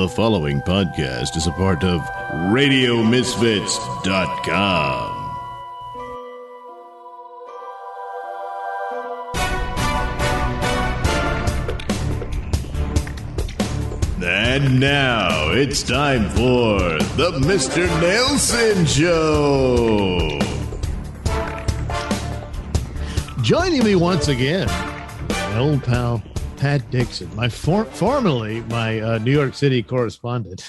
The following podcast is a part of RadioMisfits.com. And now it's time for the Mr. Nailsin Show. Joining me once again, my old pal, Pat Dixon, formerly my New York City correspondent,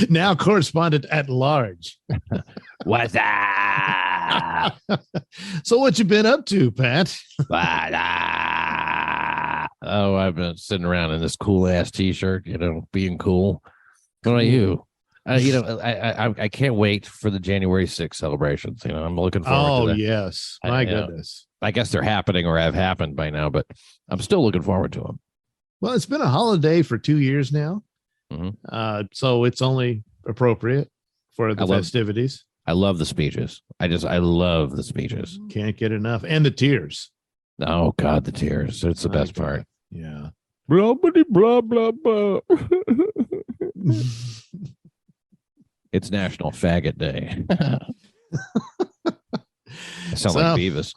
now correspondent at large. What's up? So what you been up to, Pat? Oh, I've been sitting around in this cool ass t-shirt, being cool. What about you? I can't wait for the January 6th celebrations. I'm looking forward to that. Yes. My goodness. I guess they're happening or have happened by now, but I'm still looking forward to them. Well, it's been a holiday for 2 years now. Mm-hmm. So it's only appropriate for the festivities. I love the speeches. I love the speeches. Can't get enough. And the tears. Oh, God, the tears. It's the best part. Yeah. Blah, blah, blah, blah. It's National Faggot Day. I sound like Beavis.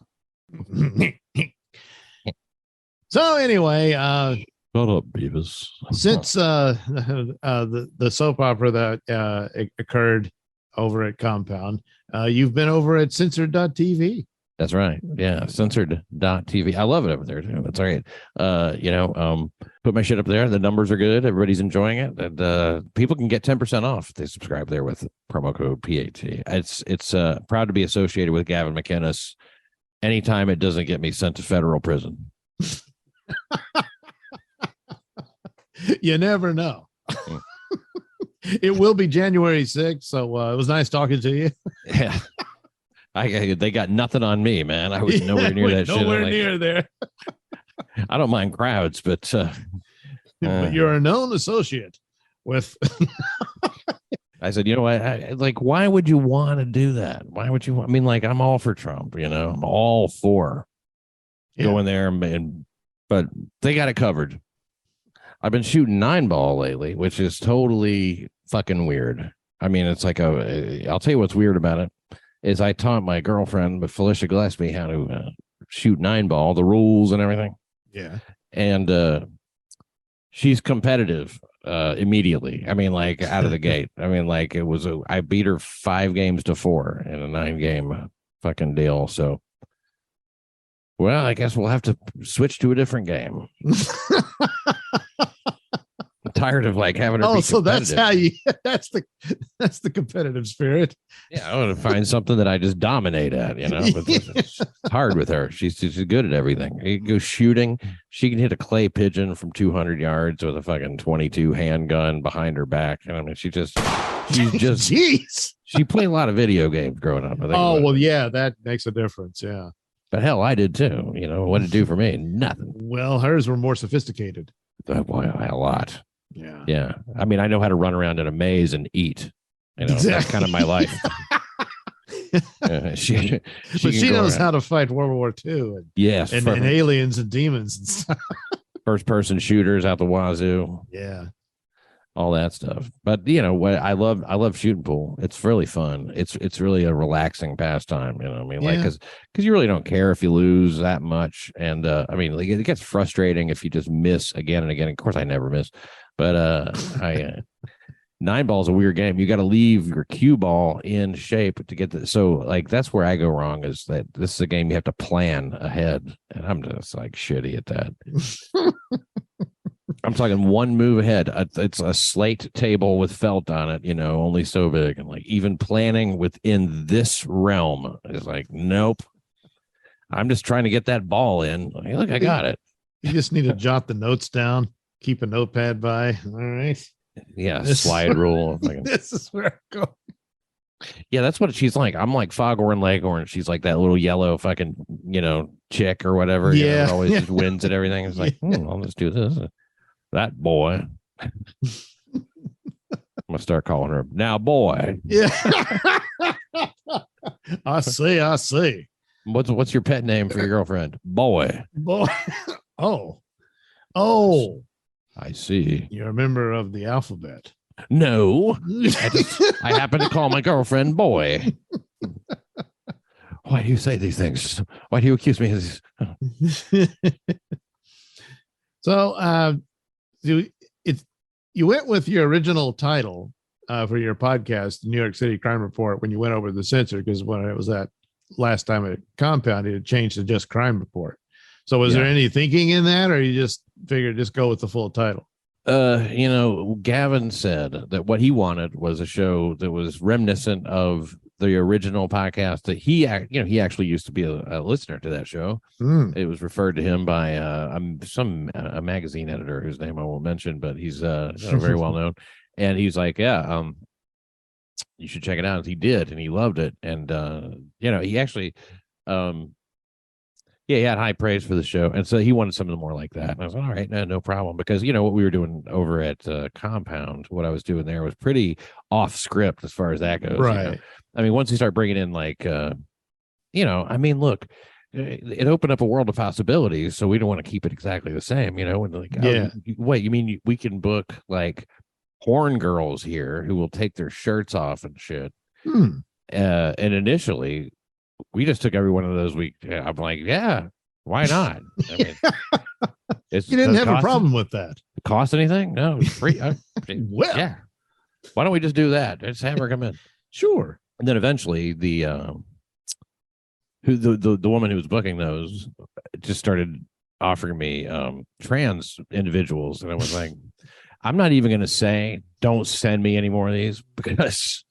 So anyway, shut up, Beavis. Since the soap opera that occurred over at Compound, you've been over at censored.tv. That's right. Yeah, censored.tv. I love it over there too. That's all right. Put my shit up there. The numbers are good. Everybody's enjoying it. And people can get 10% off if they subscribe there with promo code PAT. It's proud to be associated with Gavin McInnes. Anytime it doesn't get me sent to federal prison. You never know. It will be January 6th. So it was nice talking to you. Yeah. They got nothing on me, man. I was nowhere near that shit. Nowhere near there. I don't mind crowds, but you're a known associate with. I said, why would you want to do that? Why would you? I'm all for Trump. I'm all for going there, but they got it covered. I've been shooting 9-ball lately, which is totally fucking weird. It's like I'll tell you what's weird about it. Is I taught my girlfriend, Felicia Gillespie, how to shoot 9-ball, the rules and everything. Yeah. And she's competitive immediately. Out of the gate. I beat her 5 games to 4 in a 9-game fucking deal. So, well, I guess we'll have to switch to a different game. I'm tired of having her. Oh, so that's how that's the competitive spirit. Yeah, I want to find something that I just dominate at, but it's hard with her. She's good at everything. You go shooting, she can hit a clay pigeon from 200 yards with a fucking 22 handgun behind her back. And she's just jeez. She played a lot of video games growing up. Oh, well, yeah, that makes a difference. Yeah. But hell, I did too. What did it do for me? Nothing. Well, hers were more sophisticated. Boy, a lot. Yeah. Yeah. I know how to run around in a maze and eat. Exactly. That's kind of my life. She knows how to fight World War II. And aliens and demons and stuff. First person shooters out the wazoo. Yeah. All that stuff. But what I love shooting pool. It's really fun. It's really a relaxing pastime. Because you really don't care if you lose that much. And it gets frustrating if you just miss again and again. Of course, I never miss. But 9-ball is a weird game. You got to leave your cue ball in shape to get the. So that's where I go wrong. Is that this is a game you have to plan ahead, and I'm just shitty at that. I'm talking one move ahead. It's a slate table with felt on it, only so big. And even planning within this realm is nope. I'm just trying to get that ball in. Look, I got it. You just need to jot the notes down, keep a notepad by. All right. Yeah. Slide rule. This is where I go. Yeah, that's what she's like. I'm like Foghorn Leghorn. She's like that little yellow fucking, chick or whatever. Yeah. Always just wins at everything. It's I'll just do this. That boy. I'm gonna start calling her now, boy. Yeah. I see. What's your pet name for your girlfriend? Boy. Oh. I see. You're a member of the alphabet. No, I happen to call my girlfriend boy. Why do you say these things? Why do you accuse me of these? So, you went with your original title for your podcast, New York City Crime Report, when you went over the censor, because when it was that last time at Compound, it had changed to just Crime Report. So was there any thinking in that, or you just figured just go with the full title? Gavin said that what he wanted was a show that was reminiscent of the original podcast that he actually used to be a listener to that show. It was referred to him by a magazine editor whose name I won't mention, but he's very well known. And he's like, you should check it out. And he did, and he loved it. And he actually he had high praise for the show, and so he wanted something more like that. And I was like, all right, no problem, because what we were doing over at Compound, what I was doing there was pretty off script as far as that goes. Right. I mean, once you start bringing in look, it opened up a world of possibilities, so we don't want to keep it exactly the same. Wait, you mean we can book like porn girls here who will take their shirts off and shit? And initially, we just took every one of those. I'm like, yeah, why not? I mean, you didn't have a problem with that. Cost anything? No, it's free. Well, yeah. Why don't we just do that? Just have her come in. Sure. And then eventually, the woman who was booking those just started offering me trans individuals, and I was like, I'm not even going to say don't send me any more of these, because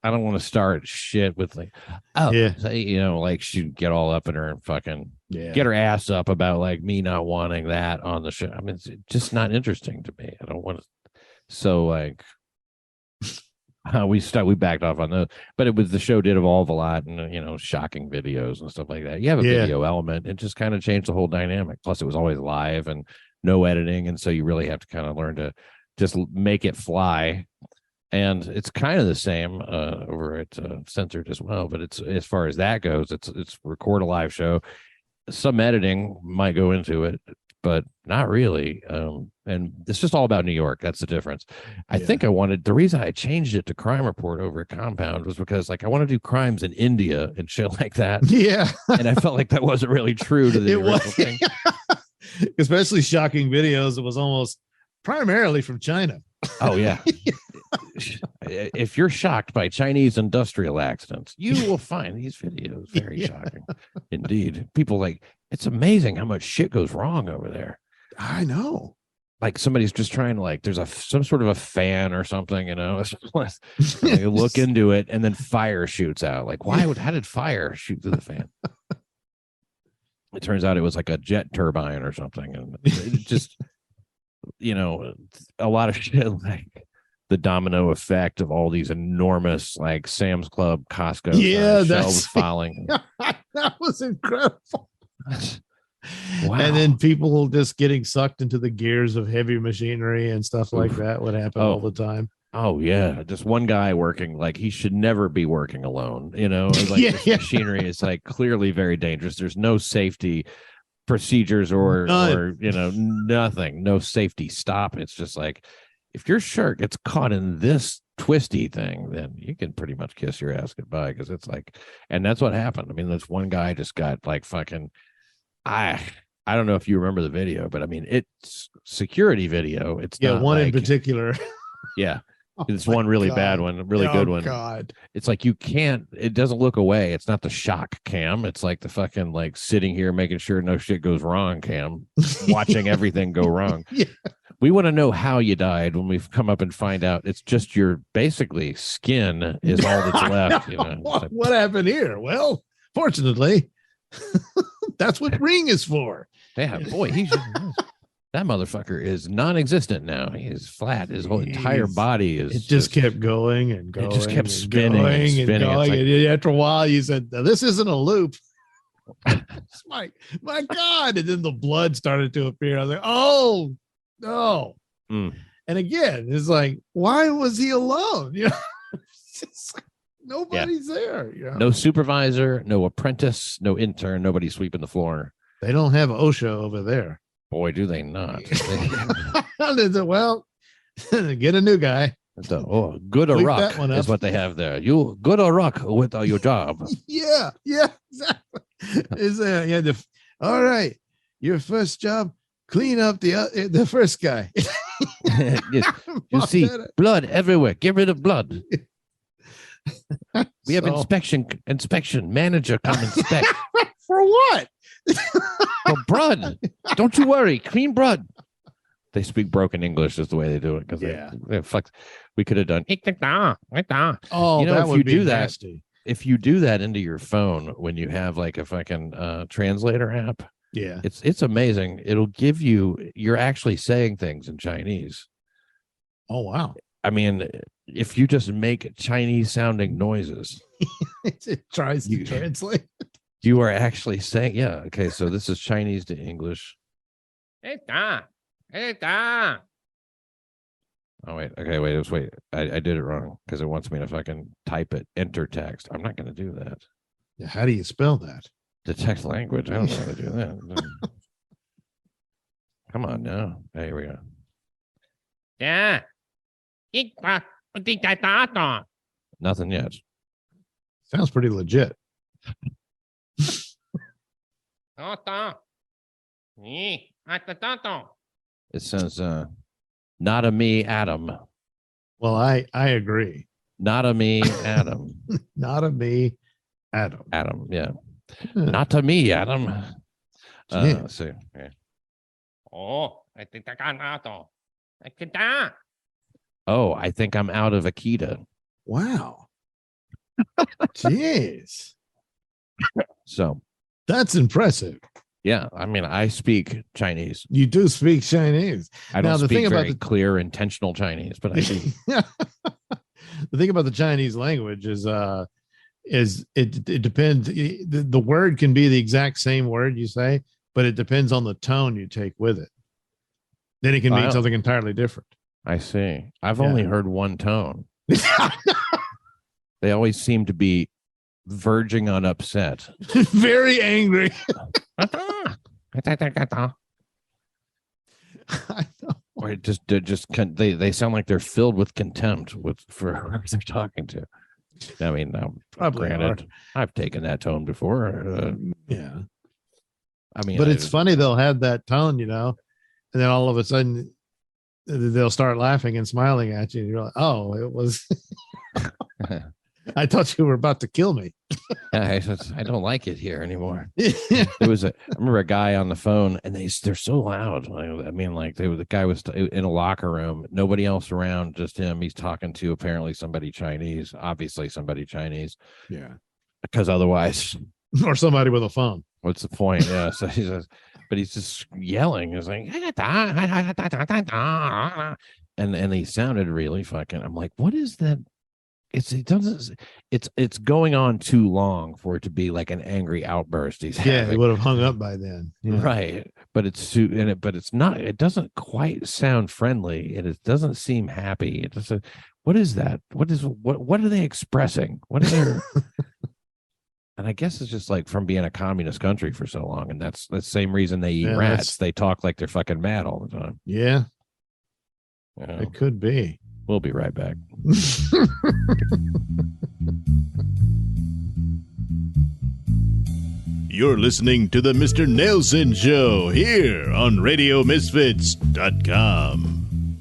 I don't want to start shit with like, like she'd get all up in her and fucking get her ass up about like me not wanting that on the show. I mean, it's just not interesting to me. I don't want to. So like, we backed off on those, but it was, the show did evolve a lot, and shocking videos and stuff like that. You have a video element, it just kind of changed the whole dynamic. Plus, it was always live and no editing, and so you really have to kind of learn to just make it fly. And it's kind of the same over at Censored as well. But it's, as far as that goes, it's record a live show. Some editing might go into it, but not really. And it's just all about New York. That's the difference. I think the reason I changed it to Crime Report over at Compound was because like I want to do crimes in India and shit like that. Yeah. And I felt like that wasn't really true to the original thing. Especially shocking videos. It was almost primarily from China. Oh, yeah. If you're shocked by Chinese industrial accidents, you will find these videos very shocking. Indeed. People like, it's amazing how much shit goes wrong over there. I know. Like somebody's just trying to like, there's some sort of a fan or something, they look into it and then fire shoots out. Like, how did fire shoot through the fan? It turns out it was like a jet turbine or something. And it just, a lot of shit, like the domino effect of all these enormous like Sam's Club, Costco shelves falling. That was incredible. Wow. And then people just getting sucked into the gears of heavy machinery and stuff like that would happen all the time. Oh yeah, just one guy working, like he should never be working alone. This machinery is like clearly very dangerous. There's no safety procedures or nothing, no safety stop. It's just like, if your shirt gets caught in this twisty thing, then you can pretty much kiss your ass goodbye, because it's like, and that's what happened. I mean, this one guy just got like fucking, I don't know if you remember the video, but I mean, it's security video. It's not one like, in particular. Yeah. It's one really bad one, really good one. God. It's like it doesn't look away. It's not the shock cam. It's like the fucking like sitting here making sure no shit goes wrong cam, watching everything go wrong. Yeah. We want to know how you died when we've come up and find out it's just your basically skin is all that's left. What happened here? Well, fortunately, that's what Ring is for. Yeah, boy, that motherfucker is non-existent now. He is flat. His whole entire body is. It just kept going and going. It just kept spinning and spinning. Like, and after a while, you said, "This isn't a loop." my God! And then the blood started to appear. I was like, "Oh no!" And again, it's like, why was he alone? Nobody's there. No supervisor, no apprentice, no intern, nobody sweeping the floor. They don't have OSHA over there. Boy, do they not. Well, get a new guy. Good a Bleep rock that one is up. what they have there. You good a rock with your job. Yeah, exactly. All right, your first job, clean up the first guy. Yes. You see blood everywhere. Get rid of blood. We have inspection manager come inspect. For what? For blood. Don't you worry. Clean blood. They speak broken English is the way they do it because they fuck. We could have done. Oh, that would be nasty. If you do that into your phone when you have like a fucking translator app, it's amazing. It'll give you're actually saying things in Chinese. Oh wow. I mean, if you just make Chinese sounding noises, it tries to translate. You are actually saying, okay, so this is Chinese to English. Oh, wait. Okay, wait. I did it wrong because it wants me to fucking type it, enter text. I'm not going to do that. Yeah, how do you spell that? Detect language. I don't know how to do that. Come on now. Hey, here we go. Yeah. Nothing yet. Sounds pretty legit. It says, not a me, Adam. Well, I agree. Not a me, Adam. Not a me, Adam. Adam, yeah. Not a me, Adam. Let's see. Yeah. Oh, I think I'm out of Akita. Wow. Jeez. So that's impressive. Yeah, I mean, I speak Chinese. You do speak Chinese. I don't speak very clear, intentional Chinese, but I do. The thing about the Chinese language is it depends. The word can be the exact same word you say, but it depends on the tone you take with it. Then it can mean something entirely different. I see. I've only heard one tone. They always seem to be verging on upset. Very angry. I know. Or they sound like they're filled with contempt for whoever they're talking to. I mean, granted, I've taken that tone before. Yeah. I mean, but it's funny they'll have that tone, and then all of a sudden they'll start laughing and smiling at you. And you're like, oh, it was. I thought you were about to kill me. I don't like it here anymore. I remember a guy on the phone, and they're so loud. I mean, the guy was in a locker room, nobody else around, just him. He's talking to apparently somebody Chinese, obviously somebody Chinese. Yeah, because otherwise, or somebody with a phone. What's the point? Yeah, so he says, but he's just yelling. He's like, and he sounded really fucking. I'm like, what is that? It's going on too long for it to be like an angry outburst he's having. He would have hung up by then. Yeah. Right. But it's not, it doesn't quite sound friendly. It doesn't seem happy. It doesn't, what is that? What are they expressing? What are their and I guess it's just like from being a communist country for so long, and that's the same reason they eat rats. They talk like they're fucking mad all the time. Yeah. It could be. We'll be right back. You're listening to the Mr. Nailsin Show here on RadioMisfits.com.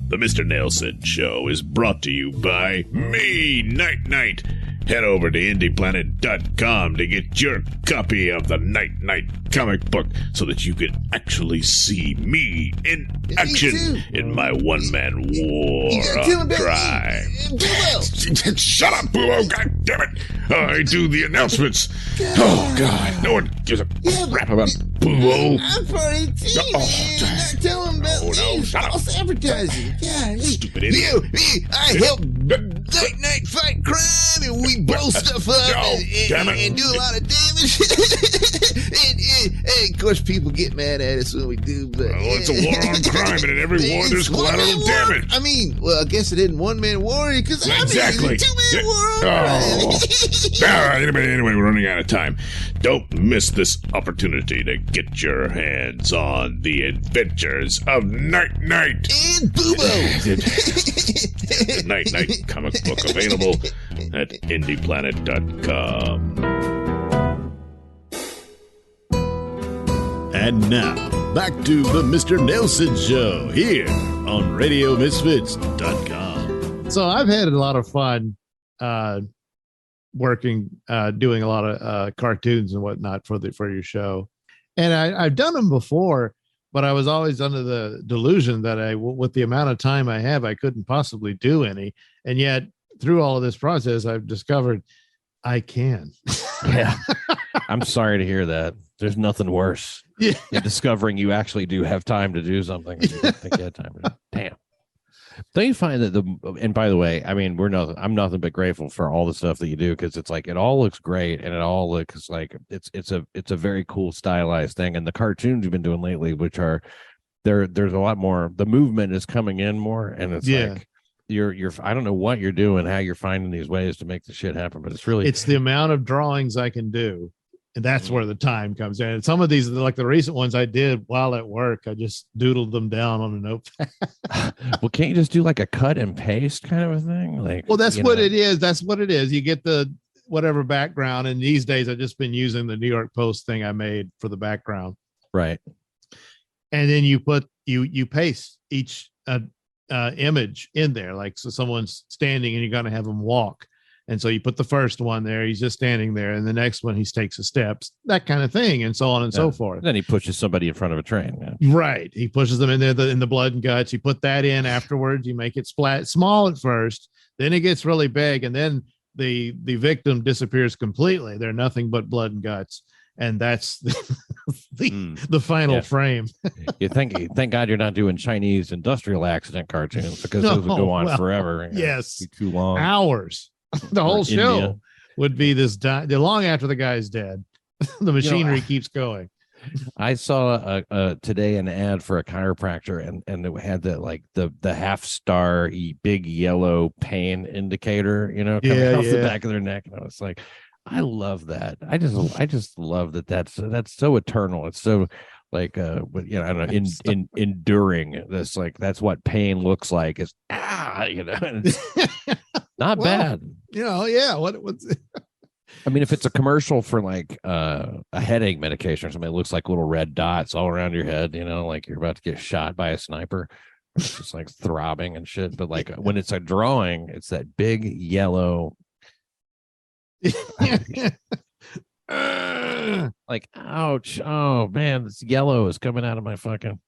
The Mr. Nailsin Show is brought to you by me, Night Night. Head over to IndiePlanet.com to get your copy of the Night Night comic book so that you can actually see me in action in my one-man war on crime. Shut up, Boo-o, God damn it! I do the announcements. Oh, God, no one gives a crap about Boo-o. I'm part of the team, man. Tell them about me. False advertising. God, stupid idiot. I help Night Night fight crime, and we blow stuff up and do a lot of damage. and course, people get mad at us when we do, but It's a war on crime, and in every war there's collateral damage. I mean, well, I guess it isn't one-man war because Exactly. Two-man war on crime. All right, anyway, we're running out of time. Don't miss this opportunity to get your hands on the adventures of Night Night. And Boobo. The Night Night comic book available at indieplanet.com. And now, back to the Mr. Nailsin Show here on RadioMisfits.com. So I've had a lot of fun working, doing a lot of cartoons and whatnot for your show. And I've done them before, but I was always under the delusion that with the amount of time I have, I couldn't possibly do any. And yet through all of this process, I've discovered I can. Yeah. I'm sorry to hear that. There's nothing worse than discovering you actually do have time to do something. You didn't think you had time to do. Damn. Don't you find that and by the way, I mean, I'm nothing but grateful for all the stuff that you do, because it's like it all looks great and it all looks like it's a very cool stylized thing. And the cartoons you've been doing lately, which are there's a lot more, the movement is coming in more, and it's like you're I don't know what you're doing, how you're finding these ways to make the shit happen, but it's the amount of drawings I can do. And that's where the time comes in. And some of these, like the recent ones I did while at work, I just doodled them down on a notepad. Well, can't you just do like a cut and paste kind of a thing? Like, well, that's what it is. That's what it is. You get the whatever background. And these days I've just been using the New York Post thing I made for the background. Right. And then you paste each image in there. Like, so someone's standing and you're going to have them walk. And so you put the first one there, he's just standing there, and the next one he takes the steps, that kind of thing, and so on and so forth. Then he pushes somebody in front of a train. Yeah. Right. He pushes them in there in the blood and guts. You put that in afterwards. You make it small at first, then it gets really big, and then the victim disappears completely. They're nothing but blood and guts. And that's the final frame. You thank God you're not doing Chinese industrial accident cartoons, because those would go on forever. Yes. Be too long. Hours. The whole show India would be this long after the guy's dead. The machinery keeps going. I saw today an ad for a chiropractor, and it had the half star big yellow pain indicator, coming off the back of their neck, and I was like, I love that. I just love that. That's so eternal. It's so like I don't know, enduring. This, like, that's what pain looks like. Is not bad. What's I mean, if it's a commercial for like a headache medication or something, it looks like little red dots all around your head, like you're about to get shot by a sniper. It's just like throbbing and shit. But like when it's a drawing, it's that big yellow. Like, ouch. Oh man, this yellow is coming out of my fucking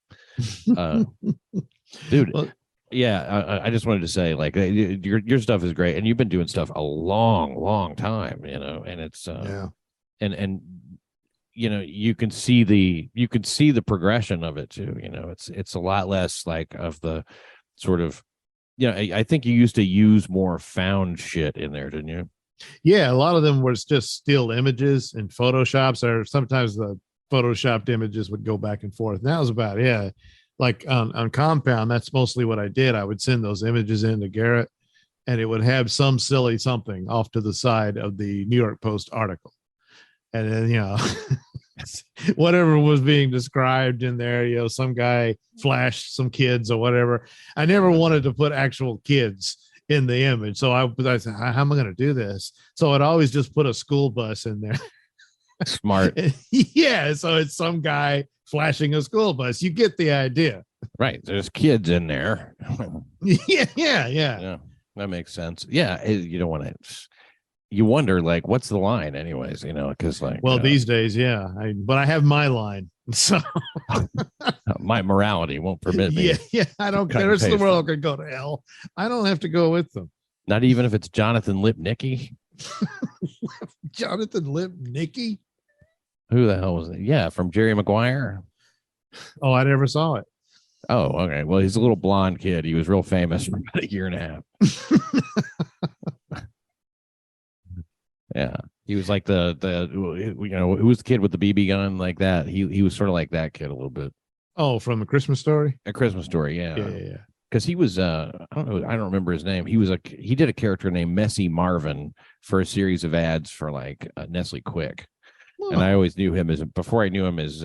dude. Well, yeah, I just wanted to say, like, your stuff is great, and you've been doing stuff a long time, and it's and you can see the progression of it too. It's a lot less like of the sort of, I think you used to use more found shit in there, didn't you? Yeah, a lot of them was just still images and Photoshops, or sometimes the Photoshopped images would go back and forth. And that was about like on Compound, that's mostly what I did. I would send those images in to Garrett, and it would have some silly something off to the side of the New York Post article. And then, whatever was being described in there, some guy flashed some kids or whatever. I never wanted to put actual kids in the image. So I said, how am I going to do this? So I'd always just put a school bus in there. Smart. Yeah. So it's some guy flashing a school bus. You get the idea. Right. There's kids in there. Yeah. That makes sense. Yeah. You don't want to, you wonder, like, what's the line anyways, because like, these days, but I have my line. So my morality won't permit me. Yeah. I don't care. The rest of the world could go to hell. I don't have to go with them. Not even if it's Jonathan Lipnicki. Jonathan Lipnicki? Who the hell was it? Yeah, from Jerry Maguire. Oh, I never saw it. Oh, okay. Well, he's a little blonde kid. He was real famous for about a year and a half. Yeah. He was like who was the kid with the BB gun like that? He was sort of like that kid a little bit. Oh, from A Christmas Story? A Christmas Story, yeah. Yeah. Because he was I don't remember his name. He did a character named Messy Marvin for a series of ads for like Nestle Quick. And I always knew him before I knew him as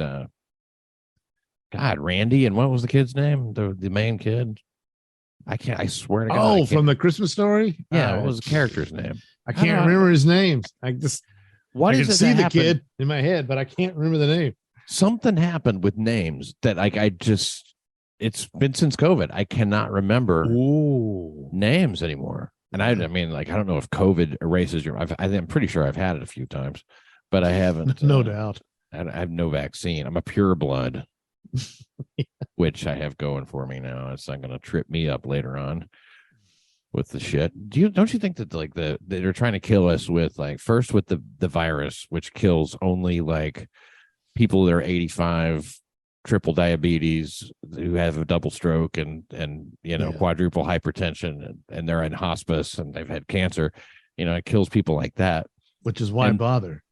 Randy, and what was the kid's name? The main kid? I swear to God. Oh, from The Christmas Story? Yeah, what was the character's name? I can't remember his names. I can see the happen? kid in my head, but I can't remember the name. Something happened with names that it's been since COVID. I cannot remember names anymore. And I mean, like, I don't know if COVID erases I'm pretty sure I've had it a few times, but I haven't. No doubt. I have no vaccine. I'm a pure blood, which I have going for me now. It's not going to trip me up later on with the shit. Don't you think that like they're trying to kill us with like first with the virus, which kills only like people that are 85, triple diabetes, who have a double stroke and quadruple hypertension, and they're in hospice and they've had cancer. It kills people like that. Which is why bother.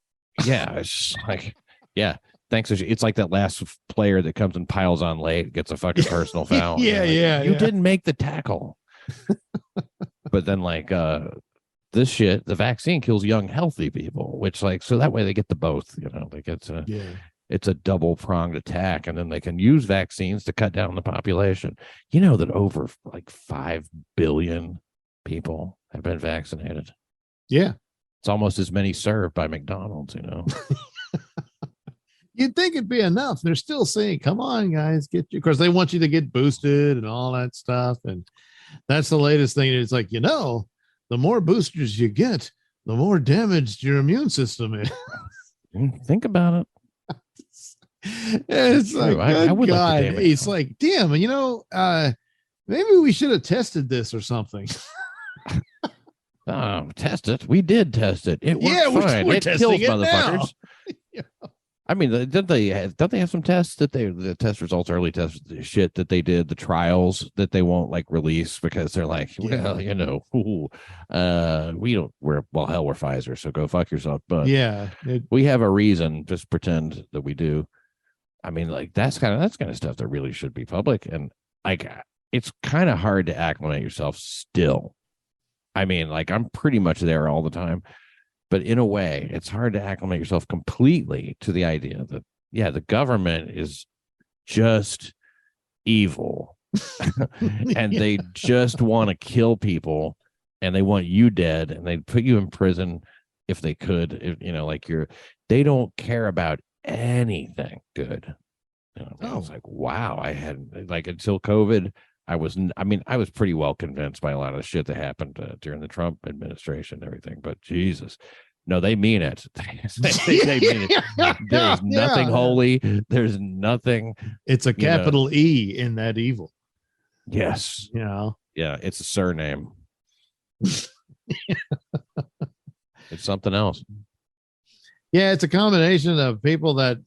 Yeah, it's just like, yeah. Thanks. It's like that last player that comes and piles on late, gets a fucking personal foul. You didn't make the tackle. But then like this shit, the vaccine kills young, healthy people, which like, so that way they get the both, like it's a double pronged attack. And then they can use vaccines to cut down the population. That over like 5 billion people have been vaccinated. Yeah. It's almost as many served by McDonald's, You'd think it'd be enough. They're still saying, come on, guys, get you. Of course, they want you to get boosted and all that stuff. And that's the latest thing. It's like, the more boosters you get, the more damaged your immune system is. Think about it. It's like, I would God. Like it's like, damn, maybe we should have tested this or something. Test it. We did test it. It worked fine. It kills motherfuckers. I mean, don't they have some tests the test results, early test shit that they did, the trials that they won't like release because they're like, we're Pfizer, so go fuck yourself. But we have a reason. Just pretend that we do. I mean, like that's kind of stuff that really should be public, and like it's kind of hard to acclimate yourself still. I mean, like I'm pretty much there all the time. But in a way, it's hard to acclimate yourself completely to the idea that, the government is just evil and they just want to kill people and they want you dead and they'd put you in prison if they could, they don't care about anything good. I was like, wow, I had like until COVID, I was pretty well convinced by a lot of the shit that happened during the Trump administration and everything, but Jesus, no, they mean it. They mean it. There's nothing holy. There's nothing. It's a capital E in that evil. Yes. Yeah, it's a surname. It's something else. Yeah, it's a combination of people that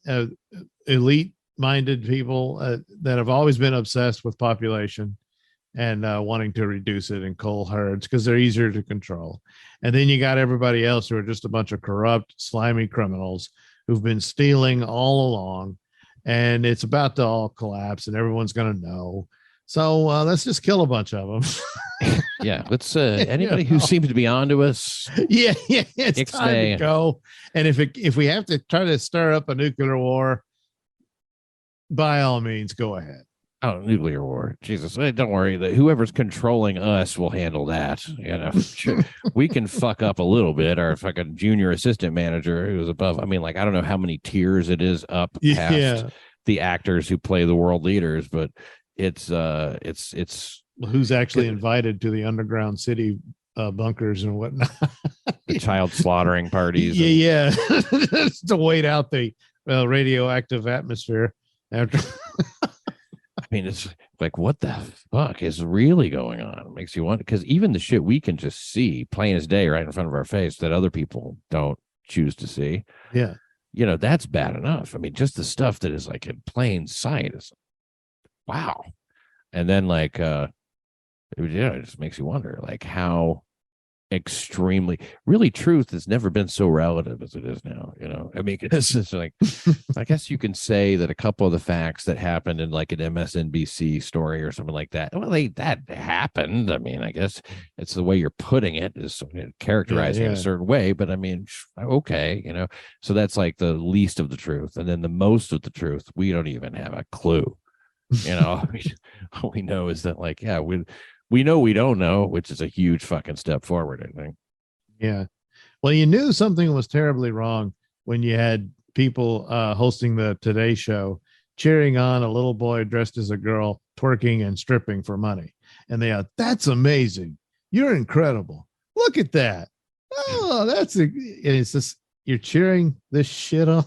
elite minded people that have always been obsessed with population and wanting to reduce it in cull herds because they're easier to control. And then you got everybody else who are just a bunch of corrupt, slimy criminals who've been stealing all along. And it's about to all collapse and everyone's going to know. So let's just kill a bunch of them. Yeah. Let's anybody who seems to be onto us. Yeah. It's time to go. And if we have to try to stir up a nuclear war, by all means, go ahead. Oh, nuclear war. Jesus. Don't worry. Whoever's controlling us will handle that. We can fuck up a little bit. Our fucking junior assistant manager who's above. I mean, like, I don't know how many tiers it is up past the actors who play the world leaders, but it's who's actually invited to the underground city bunkers and whatnot. The child slaughtering parties. Yeah. Just to wait out the radioactive atmosphere after. I mean, it's like, what the fuck is really going on? It makes you wonder, because even the shit we can just see plain as day right in front of our face that other people don't choose to see. Yeah. That's bad enough. I mean, just the stuff that is like in plain sight is wow. And then like, it just makes you wonder like how extremely really truth has never been so relative as it is now. I mean, it's like I guess you can say that a couple of the facts that happened in like an MSNBC story or something like that, well, that happened. I mean, I guess it's the way you're putting it is characterizing it a certain way, but I mean, okay, so that's like the least of the truth, and then the most of the truth we don't even have a clue. All we know is that like, yeah, we know we don't know, which is a huge fucking step forward, I think. Yeah. Well, you knew something was terribly wrong when you had people hosting the Today Show cheering on a little boy dressed as a girl twerking and stripping for money. And they are, that's amazing. You're incredible. Look at that. Oh, it's just, you're cheering this shit on.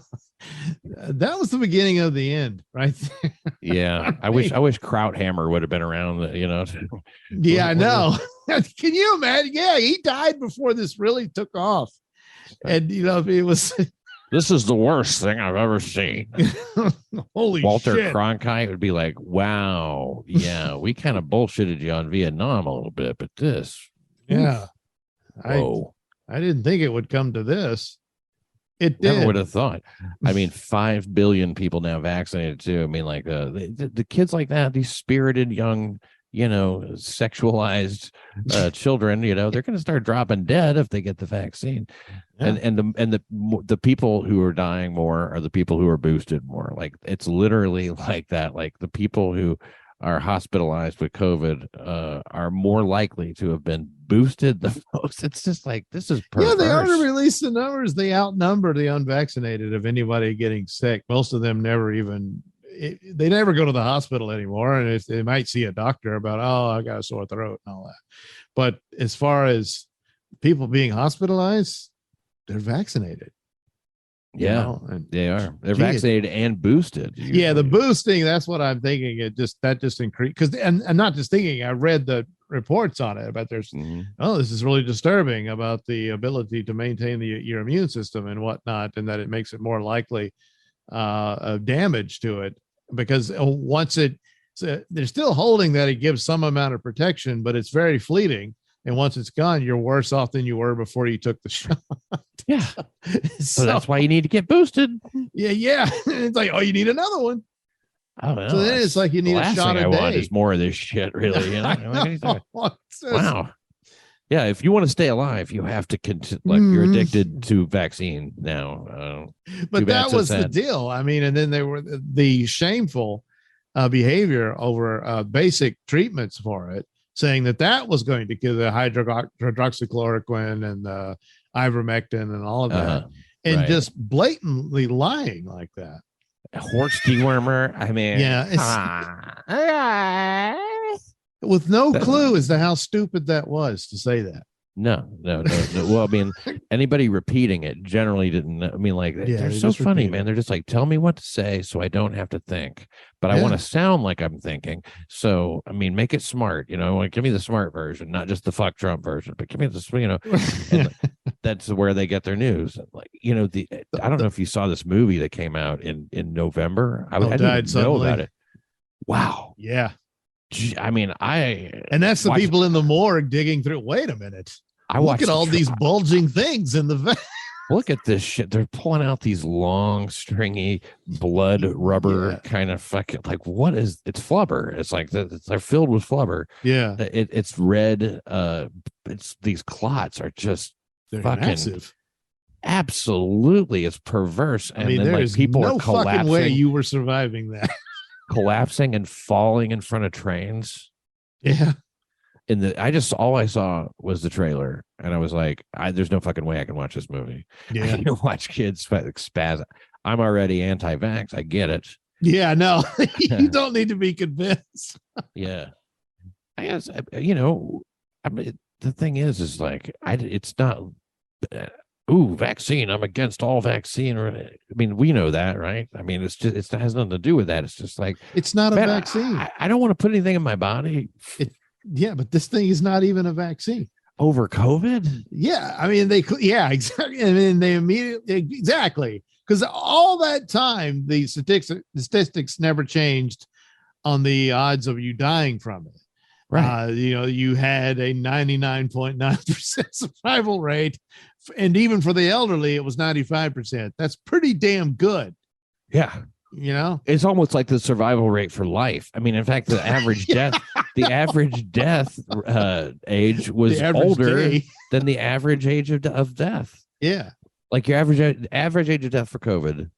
That was the beginning of the end, right there. Yeah, I wish Krauthammer would have been around. Yeah, I know. Can you imagine? Yeah, he died before this really took off, and it was. This is the worst thing I've ever seen. Holy Walter shit. Cronkite would be like, "Wow, yeah, we kind of bullshitted you on Vietnam a little bit, but this, yeah, whoa, I didn't think it would come to this." It did. Never would have thought. I mean, 5 billion people now vaccinated too. I mean, like the kids like that, these spirited young, sexualized children, they're going to start dropping dead if they get the vaccine. Yeah. And the people who are dying more are the people who are boosted more. Like it's literally like that. Like the people who are hospitalized with COVID are more likely to have been boosted the most. It's just like, this is perverse. Yeah, they already released the numbers. They outnumber the unvaccinated of anybody getting sick. Most of them they never go to the hospital anymore. And they might see a doctor about, I got a sore throat and all that. But as far as people being hospitalized, they're vaccinated. Yeah, they are. They're vaccinated and boosted. Usually. Yeah, the boosting, that's what I'm thinking. That just increased because, and I'm not just thinking, I read the reports on it about this is really disturbing about the ability to maintain your immune system and whatnot, and that it makes it more likely of damage to it because once they're still holding that it gives some amount of protection, but it's very fleeting. And once it's gone, you're worse off than you were before you took the shot. Yeah. So that's why you need to get boosted. Yeah. It's like, you need another one. I don't know. So then it's like you need a shot a day. I want is more of this shit, really. Wow. Yeah, if you want to stay alive, you have to you're addicted to vaccine now. But that was the deal. I mean, and then they were the shameful behavior over basic treatments for it, saying that was going to kill the hydroxychloroquine and the ivermectin and all of that, and just blatantly lying like that. Horse dewormer. I mean, with no clue as to how stupid that was to say that. No. Well, I mean, anybody repeating it generally didn't. I mean, like they're so funny, man. They're just like, tell me what to say so I don't have to think, but I want to sound like I'm thinking. So, I mean, make it smart. Give me the smart version, not just the fuck Trump version, but give me this. And that's where they get their news. Like, I don't know if you saw this movie that came out in November. I didn't know about it. Wow. Yeah. I mean, and that's the people in the morgue digging through. Wait a minute. Look at all these bulging things in the Look at this shit. They're pulling out these long, stringy blood rubber kind of fucking what is it's flubber. It's like they're filled with flubber. Yeah. It's red. It's these clots are just fucking massive. Absolutely. It's perverse. And then people no are collapsing. Fucking way you were surviving that. Collapsing and falling in front of trains. Yeah. All I saw was the trailer, and I was like, there's no fucking way I can watch this movie. Yeah. I can watch kids spaz. I'm already anti-vax. I get it. Yeah, no, you don't need to be convinced. Yeah. I guess, I mean, the thing is like, it's not, vaccine. I'm against all vaccine. I mean, we know that, right? I mean, it has nothing to do with that. It's just like, it's not a vaccine. I don't want to put anything in my body. Yeah, but this thing is not even a vaccine. Over COVID? Yeah, I mean, exactly. I mean, they immediately, exactly. Because all that time, the statistics never changed on the odds of you dying from it. Right. You had a 99.9% survival rate. And even for the elderly, it was 95%. That's pretty damn good. Yeah. It's almost like the survival rate for life. I mean, in fact, the average death age was older than the average age of death. Yeah. Like your average age of death for COVID,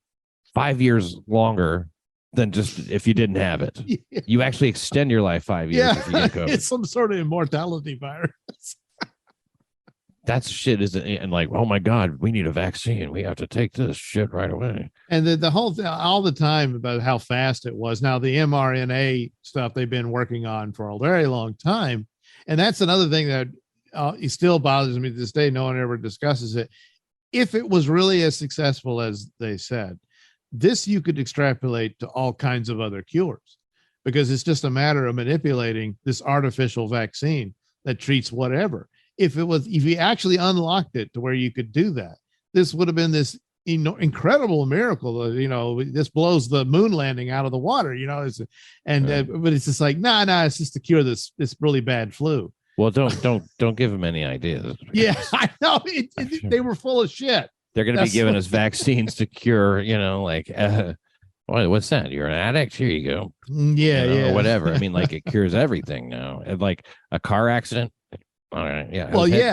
5 years longer than just if you didn't have it. Yeah. You actually extend your life 5 years if you get COVID. It's some sort of immortality virus. That's shit, isn't it? And like, oh my God, we need a vaccine. We have to take this shit right away. And the whole thing, all the time about how fast it was. Now, the mRNA stuff they've been working on for a very long time. And that's another thing that it still bothers me to this day. No one ever discusses it. If it was really as successful as they said, this you could extrapolate to all kinds of other cures, because it's just a matter of manipulating this artificial vaccine that treats whatever. If you actually unlocked it to where you could do that, this would have been this incredible miracle. This blows the moon landing out of the water. But it's just like, nah, it's just to cure this really bad flu. Well, don't give them any ideas. Yeah, I know. They were full of shit. They're going to be giving us vaccines to cure, what's that? You're an addict? Here you go. Yeah. Or whatever. I mean, like it cures everything now. And like a car accident. All right. Yeah.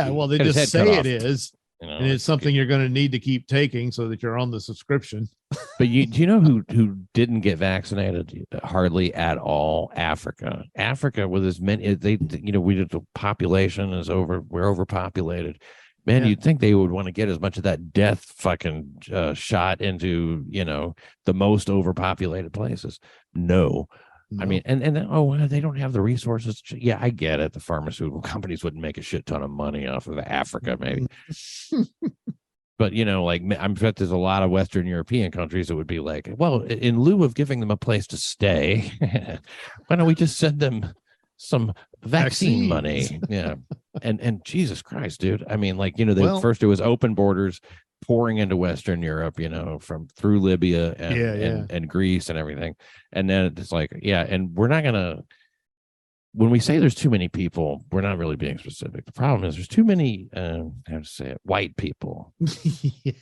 Well, they just say it is. And it's something you're going to need to keep taking so that you're on the subscription. But do you know who didn't get vaccinated hardly at all? Africa with as many, the population is we're overpopulated. Man, you'd think they would want to get as much of that death fucking shot into, the most overpopulated places. No. I mean, and they don't have the resources. Yeah, I get it. The pharmaceutical companies wouldn't make a shit ton of money off of Africa, maybe. But, I'm sure there's a lot of Western European countries that would be like, well, in lieu of giving them a place to stay, why don't we just send them some vaccine money? Yeah. And Jesus Christ, dude. I mean, first it was open borders pouring into Western Europe, through Libya and Greece and everything. And then it's like, and we're not going to, when we say there's too many people, we're not really being specific. The problem is there's too many, how to say it, white people. Yeah.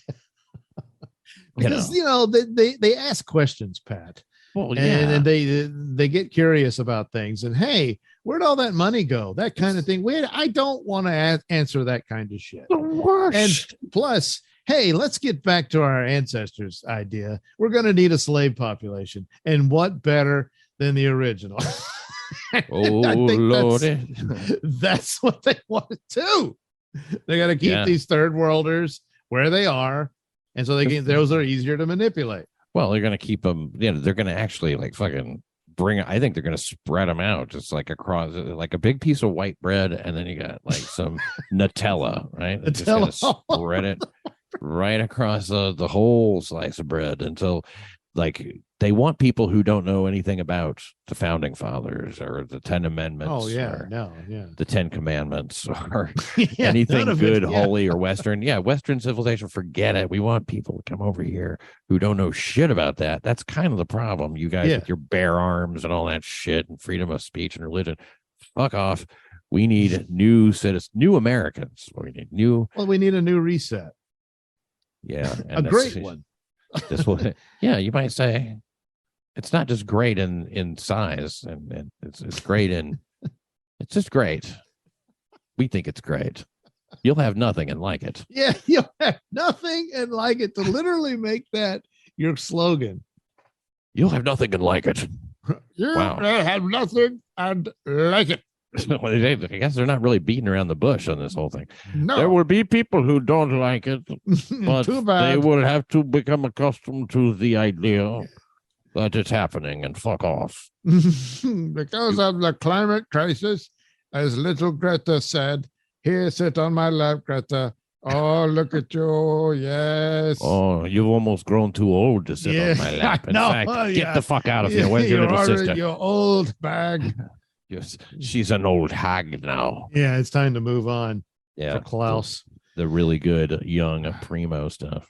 Because, they ask questions, Pat. Well, yeah. And they get curious about things. And, hey, where'd all that money go? That kind of thing. I don't want to answer that kind of shit. The worst. And plus, hey, let's get back to our ancestors' idea. We're going to need a slave population. And what better than the original? Oh, Lord. That's what they want to do. They got to keep these third worlders where they are. And so those are easier to manipulate. Well, they're going to keep them, they're going to actually fucking I think they're going to spread them out just across like a big piece of white bread. And then you got some Nutella, right? Just going to spread it right across the whole slice of bread until they want people who don't know anything about the founding fathers or the 10 Amendments. Oh, yeah. The 10 Commandments or anything good, holy, or Western. Yeah, Western civilization, forget it. We want people to come over here who don't know shit about that. That's kind of the problem. You guys with your bare arms and all that shit and freedom of speech and religion. Fuck off. We need new citizens, new Americans. We need a new reset. Yeah. A great one. This will, you might say it's not just great in size, and it's great it's just great. We think it's great. You'll have nothing and like it. Yeah, you'll have nothing and like it. To literally make that your slogan. You'll have nothing and like it. You'll have nothing and like it. I guess they're not really beating around the bush on this whole thing. No. There will be people who don't like it, but they will have to become accustomed to the idea that it's happening and fuck off. Because of the climate crisis, as little Greta said, here, sit on my lap, Greta. Oh, look at you. Yes. Oh, you've almost grown too old to sit on my lap. In fact, get the fuck out of here. Where's your little sister? Your old bag. Yes, she's an old hag now. Yeah, it's time to move on. Yeah, for Klaus. The really good young primo stuff.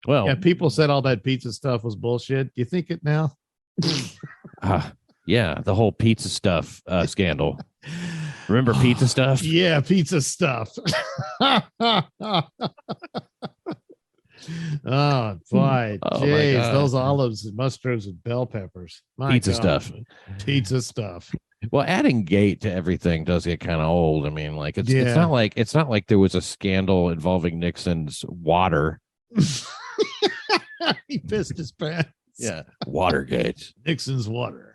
Well, people said all that pizza stuff was bullshit. Do you think it now? Yeah, the whole pizza stuff scandal. Remember pizza stuff? Yeah, pizza stuff. Oh boy, Oh, my jeez, God. those olives and mushrooms and bell peppers. My Pizza God. stuff. Pizza stuff. Well, adding gate to everything does get kind of old. I mean, like it's Yeah. not like there was a scandal involving Nixon's water. He pissed his pants. Yeah, Watergate. Nixon's water.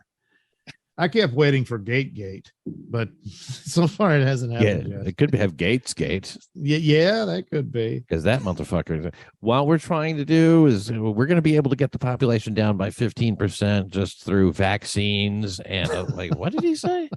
I kept waiting for Gate, but so far it hasn't happened Yeah, yet. it could have Gates Gate Yeah, that could be. because that motherfucker. What we're trying to do is we're going to be able to get the population down by 15% just through vaccines and like what did he say?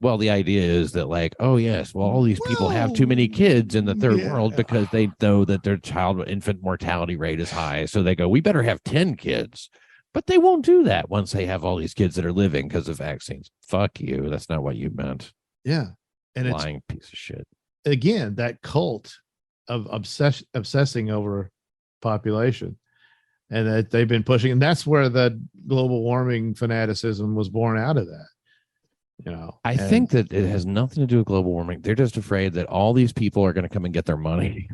Well, the idea is that like, oh yes, well, all these people have too many kids in the third world because they know that their infant mortality rate is high. So they go, we better have 10 kids. But they won't do that once they have all these kids that are living because of vaccines. Fuck you. That's not what you meant. Yeah. And Lying piece of shit. Again, that cult of obsessing over population, and that they've been pushing, and that's where the global warming fanaticism was born out of that. I think that it has nothing to do with global warming. They're just afraid that all these people are going to come and get their money.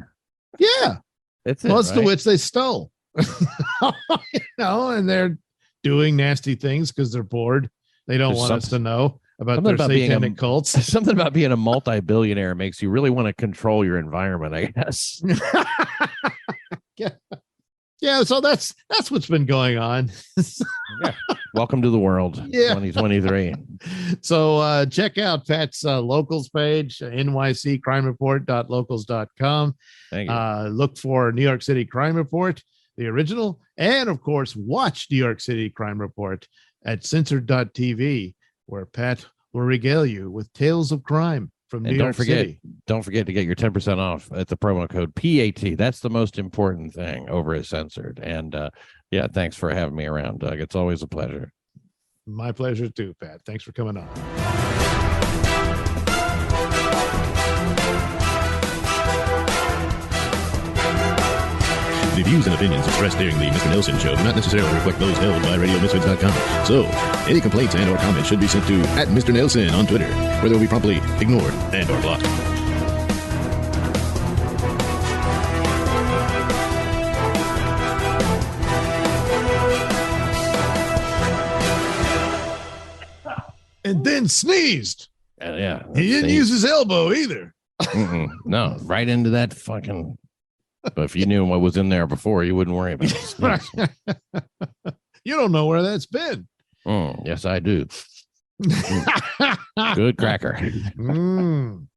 Yeah. It's Most of which they stole. And they're doing nasty things because they're bored. They don't want us to know about their satanic cults. Something about being a multi-billionaire makes you really want to control your environment, I guess. Yeah, so that's what's been going on. Welcome to the world, 2023. So check out Pat's locals page, nyccrimereport.locals.com. Thank you. Look for New York City Crime Report, the original, and of course, watch New York City Crime Report at censored.tv, where Pat will regale you with tales of crime from New York City. Don't forget to get your 10% off at the promo code PAT. That's the most important thing over at Censored. And yeah, thanks for having me around, Doug. It's always a pleasure. My pleasure too, Pat. Thanks for coming on. The views and opinions expressed during the Mr. Nailsin Show do not necessarily reflect those held by RadioMisfits.com. So, any complaints and or comments should be sent to @Mr. Nailsin on Twitter, where they will be promptly ignored and or blocked. And then sneezed. Yeah. He didn't use his elbow either. No, right into that fucking... But if you knew what was in there before, you wouldn't worry about it. You don't know where that's been. Yes, I do. Good cracker.